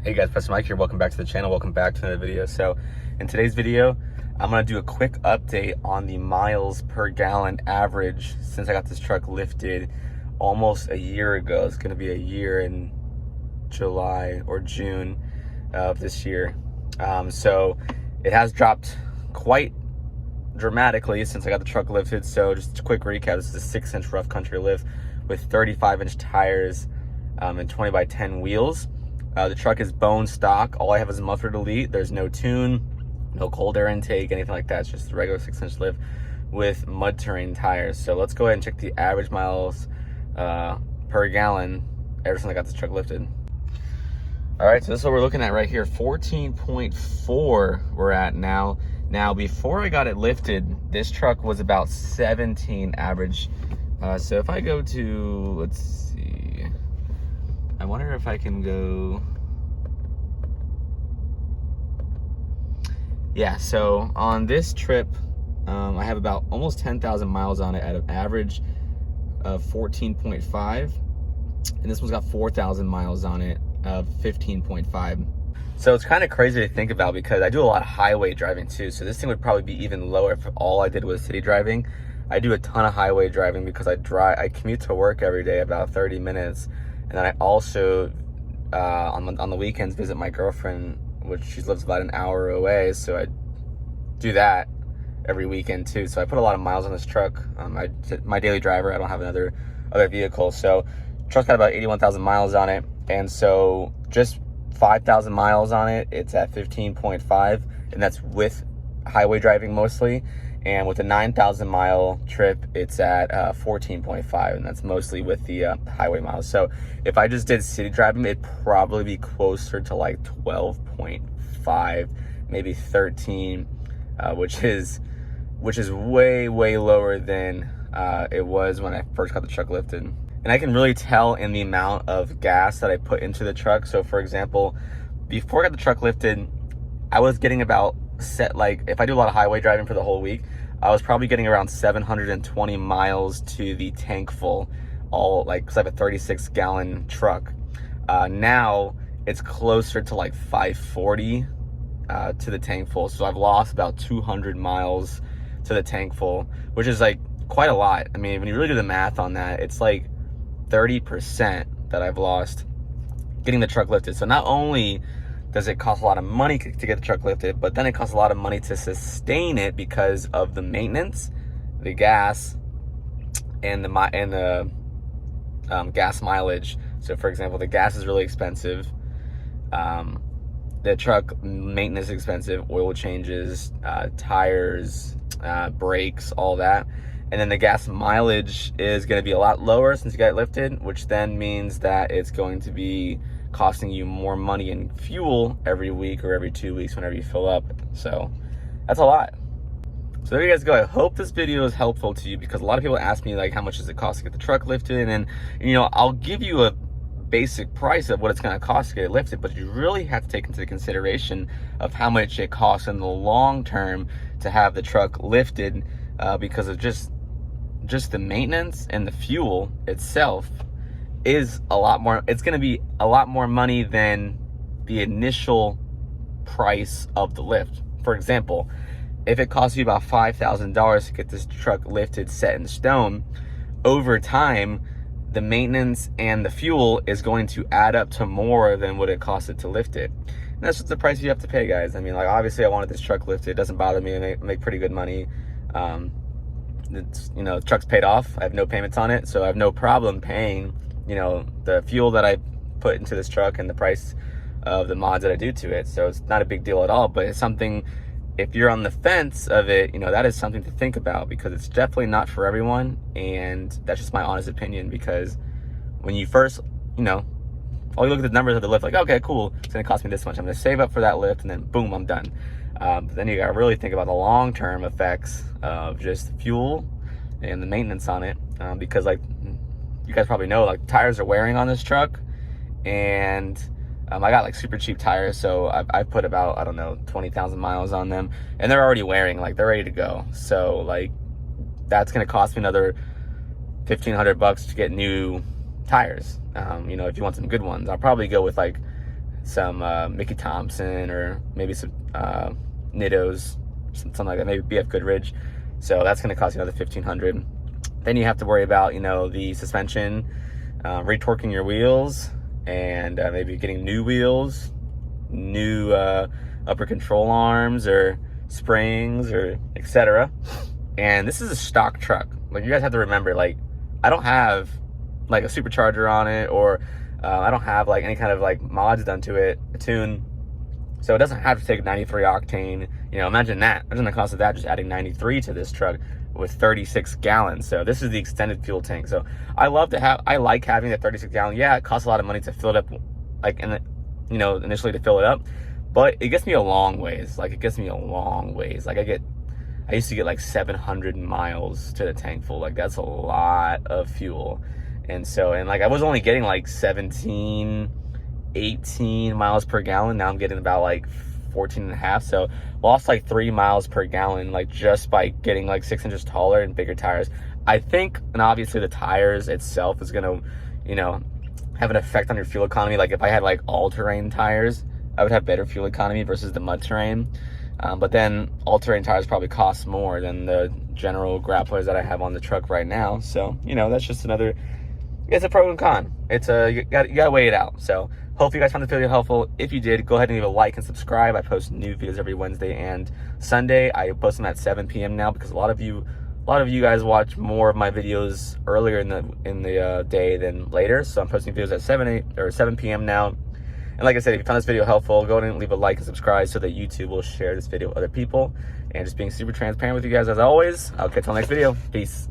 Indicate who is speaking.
Speaker 1: Hey guys, Pastor Mike here. Welcome back to the channel. Welcome back to another video. So in today's video, I'm going to do a quick update on the miles per gallon average since I got this truck lifted almost a year ago. It's going to be a year in July or June of this year. So it has dropped quite dramatically since I got the truck lifted. So just a quick recap. This is a 6-inch rough country lift with 35-inch tires and 20 by 10 wheels. The truck is bone stock. All I have is a muffler delete. There's no tune, no cold air intake, anything like that. It's just a regular 6-inch lift with mud terrain tires. So let's go ahead and check the average miles per gallon ever since I got this truck lifted. All right, so this is what we're looking at right here. 14.4 we're at now. Now, before I got it lifted, this truck was about 17 average. So if I go to, let's see, I wonder if I can go, yeah, so on this trip, I have about almost 10,000 miles on it at an average of 14.5, and this one's got 4,000 miles on it of 15.5. So it's kind of crazy to think about because I do a lot of highway driving too, so this thing would probably be even lower if all I did was city driving. I do a ton of highway driving because I commute to work every day about 30 minutes. And then I also, on the weekends, visit my girlfriend, which she lives about an hour away. So I do that every weekend too. So I put a lot of miles on this truck. My daily driver, I don't have other vehicle. So truck's got about 81,000 miles on it. And so just 5,000 miles on it, it's at 15.5. And that's with highway driving mostly. And with a 9,000 mile trip, it's at 14.5, and that's mostly with the highway miles. So if I just did city driving, it'd probably be closer to like 12.5, maybe 13, which is way lower than it was when I first got the truck lifted. And I can really tell in the amount of gas that I put into the truck. So for example, before I got the truck lifted, I was getting about if I do a lot of highway driving for the whole week, I was probably getting around 720 miles to the tank full, because I have a 36 gallon truck. Now it's closer to like 540 to the tank full. So I've lost about 200 miles to the tank full, which is like quite a lot. I mean, when you really do the math on that, it's like 30% that I've lost getting the truck lifted. So not only does it cost a lot of money to get the truck lifted, but then it costs a lot of money to sustain it because of the maintenance, the gas, and the gas mileage. So for example, the gas is really expensive. The truck maintenance is expensive, oil changes, tires, brakes, all that. And then the gas mileage is going to be a lot lower since you got it lifted, which then means that it's going to be costing you more money in fuel every week or every 2 weeks whenever you fill up. So that's a lot. So there you guys go. I hope this video is helpful to you because a lot of people ask me like, how much does it cost to get the truck lifted? And I'll give you a basic price of what it's going to cost to get it lifted, but you really have to take into consideration of how much it costs in the long term to have the truck lifted because of just the maintenance and the fuel itself is a lot more. It's going to be a lot more money than the initial price of the lift. For example, if it costs you about $5,000 to get this truck lifted, set in stone, over time, the maintenance and the fuel is going to add up to more than what it costed to lift it. And that's just the price you have to pay, guys. I mean, like, obviously I wanted this truck lifted. It doesn't bother me. I make pretty good money. The truck's paid off. I have no payments on it, so I have no problem paying the fuel that I put into this truck and the price of the mods that I do to it. So it's not a big deal at all, but it's something, if you're on the fence of it, that is something to think about because it's definitely not for everyone. And that's just my honest opinion because when you first, all you look at the numbers of the lift, like, okay, cool, it's gonna cost me this much. I'm gonna save up for that lift and then boom, I'm done. But then you gotta really think about the long-term effects of just fuel and the maintenance on it because like, you guys probably know, like, tires are wearing on this truck, and I got like super cheap tires, so I put about, I don't know, 20,000 miles on them, and they're already wearing, like, they're ready to go. So like, that's gonna cost me another $1,500 to get new tires. If you want some good ones, I'll probably go with like some Mickey Thompson, or maybe some Nittos, something like that, maybe BF Goodrich. So that's going to cost you another $1,500. Then you have to worry about, you know, the suspension, retorquing your wheels, and maybe getting new wheels, new upper control arms or springs, or etc. And this is a stock truck. Like, you guys have to remember, like, I don't have like a supercharger on it, or I don't have like any kind of like mods done to it, a tune. So it doesn't have to take 93 octane. You know, imagine that. Imagine the cost of that, just adding 93 to this truck with 36 gallons. So this is the extended fuel tank. So I like having that 36 gallon. Yeah, it costs a lot of money to fill it up, like, you know, initially to fill it up, but it gets me a long ways. Like, it gets me a long ways. Like, I used to get like 700 miles to the tank full. Like, that's a lot of fuel. And so, and like, I was only getting like 17, 18 miles per gallon. Now I'm getting about like 14 and a half. So lost like 3 miles per gallon, like just by getting like 6 inches taller and bigger tires. I think, and obviously the tires itself is gonna, you know, have an effect on your fuel economy. Like, if I had like all-terrain tires, I would have better fuel economy versus the mud terrain. But then all-terrain tires probably cost more than the general grapplers that I have on the truck right now. So, you know, that's just another, it's a pro and con. It's you gotta weigh it out. So hopefully you guys found the video helpful. If you did, go ahead and leave a like and subscribe. I post new videos every Wednesday and Sunday. I post them at 7 p.m. now, because a lot of you guys watch more of my videos earlier in the day than later. So I'm posting videos at 7 p.m. now. And like I said, if you found this video helpful, go ahead and leave a like and subscribe so that YouTube will share this video with other people. And just being super transparent with you guys as always. I'll catch you on the next video. Peace.